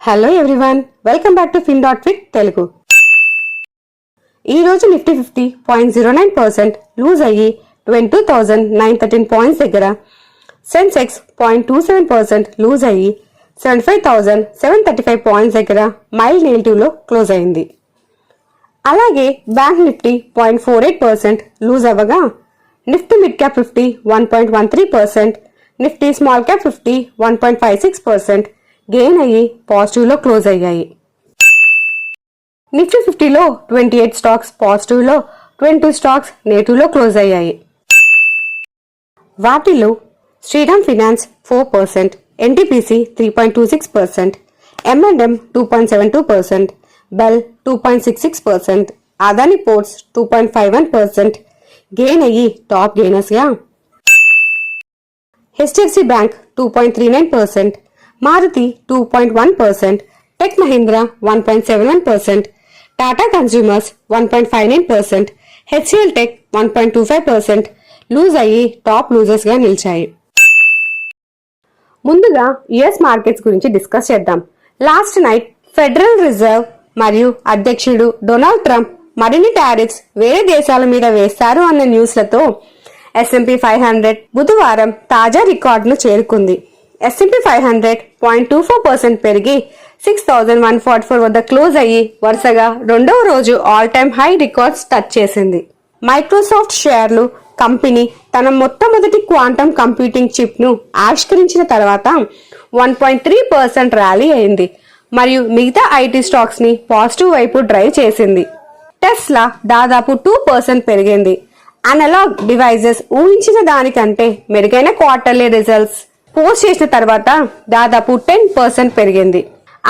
Hello everyone, welcome back to fin.fit Telugu. ఈ రోజు Nifty 50.09% loose అయ్యి 22,913 పాయింట్స్ దగ్గర, సెన్సెక్స్ 0.27% లూజ్ అయ్యి 75,735 పాయింట్స్ దగ్గర మైల్డ్ నెగిటివ్లో క్లోజ్ అయింది. అలాగే బ్యాంక్ నిఫ్టీ 0.48% లూజ్ అవ్వగా, Nifty mid cap 50 1.13%, Nifty small cap 50 1.56% gain అయ్యి పాజిటివ్లో క్లోజ్ అయ్యాయి. నిఫ్టీ 50లో 28 స్టాక్స్ పాజిటివ్లో, 22 స్టాక్స్ నెగిటివ్లో క్లోజ్ అయ్యాయి. వాటిలో Shriram Finance 4%, NTPC 3.26%, M&M 2.72%, BEL 2.66%, Adani Ports 2.51% gain అయ్యి టాప్ గెయినర్స్గా, HDFC Bank 2.39%, Maruti 2.1%, Tech Mahindra 1.71%, Tata Consumers 1.59%, HCL Tech 1.25% lose అయ్యి టాప్ లూజర్స్ గా నిలిచాయి. ముందుగా యుఎస్ మార్కెట్స్ గురించి డిస్కస్ చేద్దాం. లాస్ట్ నైట్ ఫెడరల్ రిజర్వ్ మరియు అధ్యక్షుడు డొనాల్డ్ ట్రంప్ మరిన్ని టారిఫ్స్ వేరే దేశాల మీద వేస్తారు అన్న న్యూస్లతో S&P 500 బుధవారం తాజా రికార్డును చేరుకుంది. S&P 500 0.24% పెరిగి 6,144 వద్ద క్లోజ్ అయ్యి వరుసగా రెండవ రోజు all time high records touch చేసింది. మైక్రోసాఫ్ట్ షేర్లు కంపెనీ తన మొట్టమొదటి క్వాంటమ్ కంప్యూటింగ్ చిప్ ను ఆవిష్కరించిన తర్వాత 1.3% ర్యాలీ అయింది మరియు మిగతా ఐటీ స్టాక్స్ ని పాజిటివ్ వైపు డ్రైవ్ చేసింది. టెస్లా దాదాపు 2% పెరిగింది. అనలాగ్ డివైజెస్ ఊహించిన దానికంటే మెరుగైన క్వార్టర్లీ రిజల్ట్స్ పోస్ట్ చేసిన తర్వాత దాదాపు 10% పెరిగింది.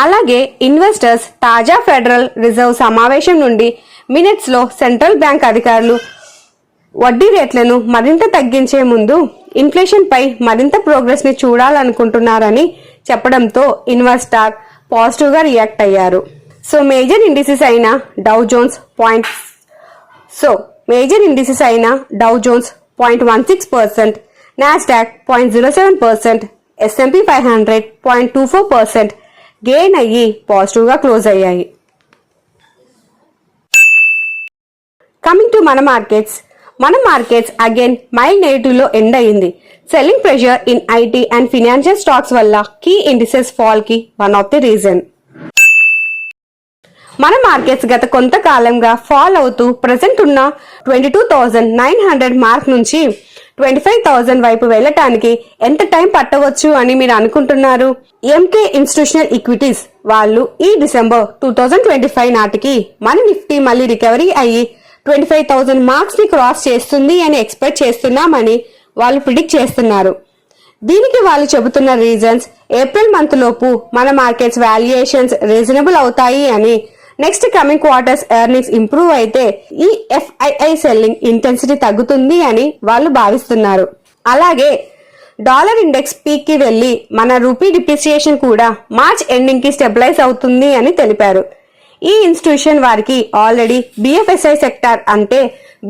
అలాగే ఇన్వెస్టర్స్ తాజా ఫెడరల్ రిజర్వ్ సమావేశం నుండి మినిట్స్ లో సెంట్రల్ బ్యాంక్ అధికారులు వడ్డీ రేట్లను మరింత తగ్గించే ముందు ఇన్ఫ్లేషన్ పై మరింత ప్రోగ్రెస్ ని చూడాలనుకుంటున్నారని చెప్పడంతో ఇన్వెస్టర్ పాజిటివ్ గా రియాక్ట్ అయ్యారు. మేజర్ ఇండిసెస్ అయిన Dow Jones 0.16%, Nasdaq 0.07%, S&P 500 0.24% gain అయ్యి పాజిటివ్ గా క్లోజ్ అయ్యాయి. కమింగ్ టు మన మార్కెట్స్ అగైన్ మైల్డ్ నెగిటివ్ లో ఎండ్ అయింది. Selling pressure in IT and financial stocks వల్ల కీ ఇండిసెస్ ఫాల్ కి వన్ ఆఫ్ ది రీజన్. మన మార్కెట్స్ గత కొంతకాలంగా ఫాల్ అవుతూ ప్రెసెంట్ ఉన్న 22,900 మార్క్ నుంచి 25,000 వైపు వెళ్ళటానికి ఎంత టైం పట్టవచ్చు అని మీరు అనుకుంటున్నారు? ఎంకే ఇన్స్టిట్యూషనల్ ఈక్విటీస్ వాళ్ళు ఈ డిసెంబర్ 2025 నాటికి మన నిఫ్టీ మళ్ళీ రికవరీ అయ్యి 25,000 మార్క్స్ ని క్రాస్ చేస్తుంది అని ఎక్స్పెక్ట్ చేస్తున్నామని వాళ్ళు ప్రిడిక్ట్ చేస్తున్నారు. దీనికి వాళ్ళు చెబుతున్న రీజన్స్ ఏప్రిల్ మంత్ లోపు మన మార్కెట్స్ వాల్యుయేషన్స్ రీజనబుల్ అవుతాయి అని, next coming quarters earnings improve అయితే ఈ FII సెల్లింగ్ ఇంటెన్సిటీ తగ్గుతుంది అని వాళ్ళు భావిస్తున్నారు. అలాగే డాలర్ ఇండెక్స్ పీక్ కి వెళ్లి మన రూపీ డిప్రిసియేషన్ కూడా మార్చ్ ఎండింగ్ కి స్టెబిలైజ్ అవుతుంది అని తెలిపారు. ఈ ఇన్స్టిట్యూషన్ వారికి ఆల్రెడీ BFSI సెక్టార్ అంటే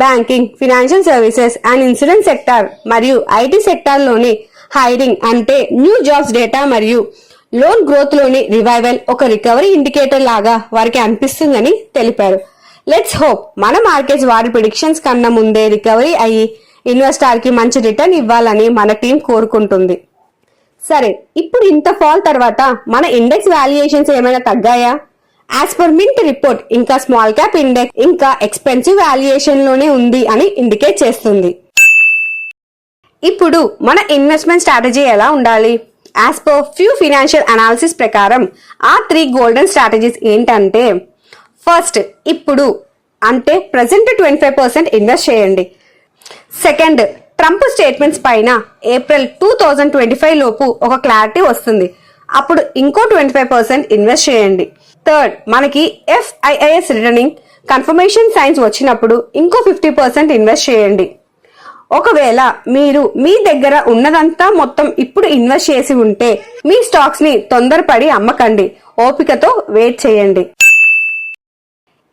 banking, financial services and insurance sector మరియు ఐటీ సెక్టార్ లోని హైరింగ్ అంటే న్యూ జాబ్స్ డేటా మరియు లోన్ గ్రోత్ లోని రివైవల్ ఒక రికవరీ ఇండికేటర్ లాగా వారికి అనిపిస్తుందని తెలిపారు. లెట్స్ హోప్ మన మార్కెట్స్ వారి ప్రిడిక్షన్స్ కన్నా ముందే రికవరీ అయ్యి ఇన్వెస్టర్ కి మంచి రిటర్న్ ఇవ్వాలని మన టీం కోరుకుంటుంది. సరే, ఇప్పుడు ఇంత ఫాల్ తర్వాత మన ఇండెక్స్ వాల్యుయేషన్స్ ఏమైనా తగ్గాయా? యాజ్ పర్ మింట్ రిపోర్ట్ ఇంకా స్మాల్ క్యాప్ ఇండెక్స్ ఇంకా ఎక్స్పెన్సివ్ వాల్యుయేషన్ లోనే ఉంది అని ఇండికేట్ చేస్తుంది. ఇప్పుడు మన ఇన్వెస్ట్మెంట్ స్ట్రాటజీ ఎలా ఉండాలి? As per few financial analysis ప్రకారం ఆ 3 గోల్డెన్ స్ట్రాటజీస్ ఏంటంటే, ఫస్ట్ ఇప్పుడు అంటే ప్రెసెంట్ 25% ఇన్వెస్ట్ చేయండి. సెకండ్, ట్రంప్ స్టేట్మెంట్స్ పైన ఏప్రిల్ 2025 లోపు ఒక క్లారిటీ వస్తుంది, అప్పుడు ఇంకో 25% ఇన్వెస్ట్ చేయండి. థర్డ్, మనకి FIIS రిటర్నింగ్ కన్ఫర్మేషన్ సైన్స్ వచ్చినప్పుడు ఇంకో 50% ఇన్వెస్ట్ చేయండి. ఒకవేళ మీరు మీ దగ్గర ఉన్నదంతా మొత్తం ఇప్పుడు ఇన్వెస్ట్ చేసి ఉంటే మీ స్టాక్స్ ని తొందరపడి అమ్మకండి, ఓపికతో వెయిట్ చేయండి.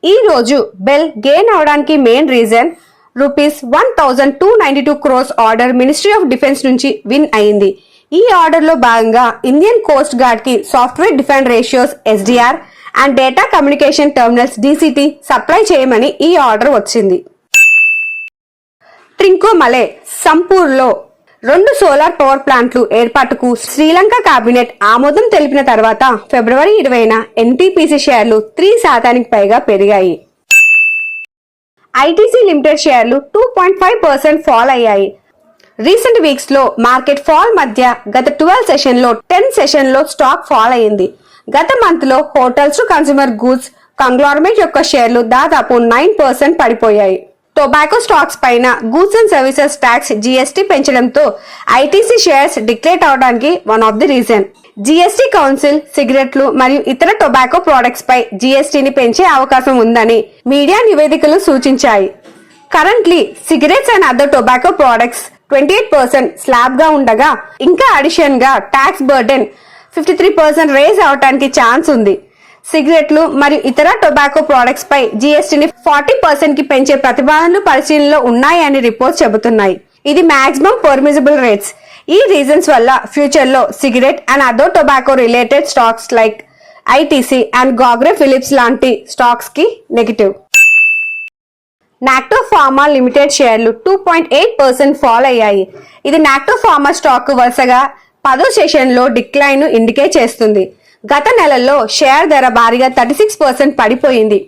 ఈ రోజు బెల్ గెయిన్ అవడానికి main reason rupees 1,292 crores order ministry of defence నుంచి విన్ అయింది. ఈ ఆర్డర్ లో భాగంగా ఇండియన్ కోస్ట్ గార్డ్ కి software defence ratios SDR and data communication terminals DCT supply చేయమని ఈ ఆర్డర్ వచ్చింది. ట్రింకోమలే సంపూర్లో 2 సోలార్ పవర్ ప్లాంట్లు ఏర్పాటుకు శ్రీలంక కేబినెట్ ఆమోదం తెలిపిన తర్వాత ఫిబ్రవరి 20న NTPC షేర్లు 3% పైగా పెరిగాయి. ITC లిమిటెడ్ షేర్లు 2.5% ఫాల్ అయ్యాయి. రీసెంట్ వీక్స్ లో మార్కెట్ ఫాల్ మధ్య గత 12 సెషన్ లో 10 సెషన్ లో స్టాక్ ఫాల్ అయింది. గత మంత్ లో హోటల్స్ కన్స్యూమర్ గూడ్స్ కంగ్లోమరేట్ యొక్క షేర్లు దాదాపు 9% పడిపోయాయి. టొబాకో స్టాక్స్ పైన goods and services tax GST పెంచడంతో ITC షేర్స్ డిక్లేర్ అవడానికి one of the reason. GST council సిగరెట్లు మరియు ఇతర టొబాకో ప్రొడక్ట్స్ పై GSTని పెంచే అవకాశం ఉందని మీడియా నివేదికలు సూచించాయి. Currently cigarettes and other tobacco products 28% slab గా ఉండగా ఇంకా అడిషన్ గా ట్యాక్స్ బర్డెన్ 53% రేజ్ అవడానికి ఛాన్స్ ఉంది. సిగరెట్లు మరియు ఇతర టొబాకో ప్రొడక్ట్స్ పై GSTని 40% కి పెంచే ప్రతిపాదనలు పరిశీలనలో ఉన్నాయని రిపోర్ట్స్ చెబుతున్నాయి. ఇది మాక్సిమం పర్మిసిబుల్ రేట్స్. ఈ రీజన్స్ వల్ల ఫ్యూచర్ లో cigarette and other tobacco related stocks like ITC and Godfrey Phillips లాంటి స్టాక్స్ కి నెగటివ్. నాక్టో ఫార్మా లిమిటెడ్ షేర్లు 2.8% ఫాల్ అయ్యాయి. ఇది నాక్టో ఫార్మా స్టాక్ వరుసగా 10వ సెషన్ లో డిక్లైన్ ను ఇండికేట్ చేస్తుంది. గత నెలల్లో షేర్ ధర భారీగా 36% పడిపోయింది.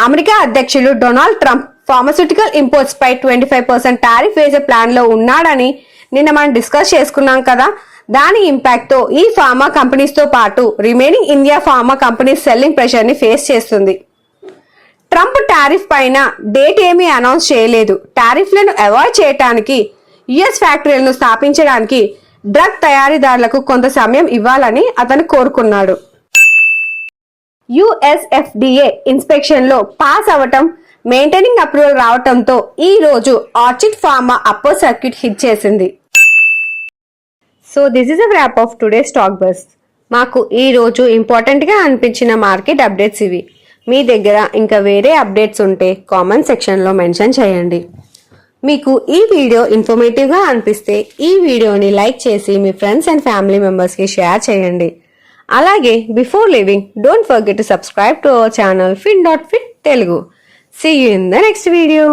అమెరికా అధ్యక్షులు డొనాల్డ్ ట్రంప్ ఫార్మాస్యూటికల్ ఇంపోర్ట్స్ పై 25% టారిఫ్ వేసే ప్లాన్ లో ఉన్నాడని నిన్న మనం డిస్కస్ చేసుకున్నాం కదా. దాని ఇంపాక్ట్ తో ఈ ఫార్మా కంపెనీస్ తో పాటు remaining India pharma companies selling pressure ని ఫేస్ చేస్తుంది. ట్రంప్ టారిఫ్ పైన డేట్ ఏమీ అనౌన్స్ చేయలేదు. టారిఫ్లను అవాయిడ్ చేయడానికి US ఫ్యాక్టరీలను స్థాపించడానికి డ్రగ్ తయారీదారులకు కొంత సమయం ఇవ్వాలని అతను కోరుకున్నాడు. US FDA ఇన్స్పెక్షన్ లో పాస్ అవటం, మెయింటైనింగ్ అప్రూవల్ రావటంతో ఈ రోజు Orchid Pharma upper circuit hit చేసింది. So this is a wrap of today stock buzz. మాకు ఈ రోజు ఇంపార్టెంట్ గా అనిపించిన మార్కెట్ అప్డేట్స్ ఇవి. మీ దగ్గర ఇంకా వేరే అప్డేట్స్ ఉంటే కామెంట్ సెక్షన్లో మెన్షన్ చేయండి. మీకు ఈ వీడియో ఇన్ఫర్మేటివ్గా అనిపిస్తే ఈ వీడియోని లైక్ చేసి మీ ఫ్రెండ్స్ అండ్ ఫ్యామిలీ మెంబర్స్కి షేర్ చేయండి. అలాగే before leaving don't forget to subscribe to our channel fin.fit Telugu. See you in the next video.